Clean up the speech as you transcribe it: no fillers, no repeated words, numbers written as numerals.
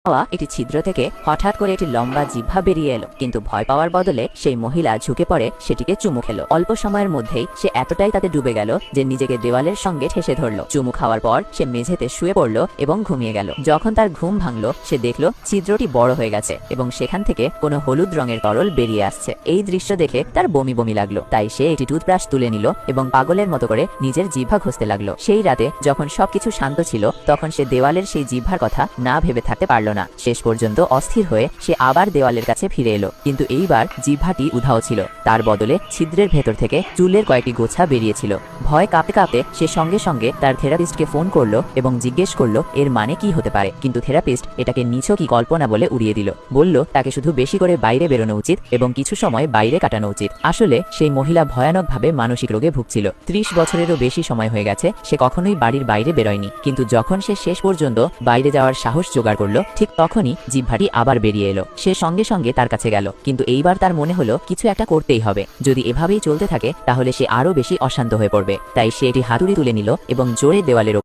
পাওয়া একটি ছিদ্র থেকে হঠাৎ করে একটি লম্বা জিহ্বা বেরিয়ে এলো, কিন্তু ভয় পাওয়ার বদলে সেই মহিলা ঝুঁকে পড়ে সেটিকে চুমু খেলো। অল্প সময়ের মধ্যেই সে এতটাই তাতে ডুবে গেল যে নিজেকে দেওয়ালের সঙ্গে ঠেসে ধরলো। চুমু খাওয়ার পর সে মেঝেতে শুয়ে পড়লো এবং ঘুমিয়ে গেল। যখন তার ঘুম ভাঙলো সে দেখলো ছিদ্রটি বড় হয়ে গেছে এবং সেখান থেকে কোনো হলুদ রঙের তরল বেরিয়ে আসছে। এই দৃশ্য দেখে তার বমি বমি লাগলো, তাই সে একটি টুথব্রাশ তুলে নিল এবং পাগলের মতো করে নিজের জিহ্বা ঘষতে লাগলো। সেই রাতে যখন সবকিছু শান্ত ছিল তখন সে দেওয়ালের সেই জিহ্বার কথা না ভেবে থাকতে পারল না। শেষ পর্যন্ত অস্থির হয়ে সে আবার দেওয়ালের কাছে ফিরে এলো, কিন্তু এইবার জিহ্বাটি উধাও ছিল। তার বদলে ছিদ্রের ভেতর থেকে চুলের কয়েকটি গোছা বেরিয়েছিল। ভয় কাঁপতে কাঁপতে সে সঙ্গে সঙ্গে তার থেরাপিস্টকে ফোন করলো এবং জিজ্ঞেস করলো এর মানে কি হতে পারে, কিন্তু থেরাপিস্ট এটাকে নিছকই কল্পনা বলে উড়িয়ে দিল। বলল তাকে শুধু বেশি করে বাইরে বেরোনো উচিত এবং কিছু সময় বাইরে কাটানো উচিত। আসলে সেই মহিলা ভয়ানকভাবে মানসিক রোগে ভুগছিল। 30 বছরেরও বেশি সময় হয়ে গেছে সে কখনোই বাড়ির বাইরে বেরোয়নি, কিন্তু যখন সে শেষ পর্যন্ত বাইরে যাওয়ার সাহস জোগাড় করলো ঠিক তখনই জিহ্বাটি আবার বেরিয়ে এলো। সে সঙ্গে সঙ্গে তার কাছে গেল, কিন্তু এইবার তার মনে হলো কিছু একটা করতেই হবে। যদি এভাবেই চলতে থাকে তাহলে সে আরো বেশি অশান্ত হয়ে পড়বে। তাই সে একটি হাতুড়ি তুলে নিল এবং জোরে দেওয়ালের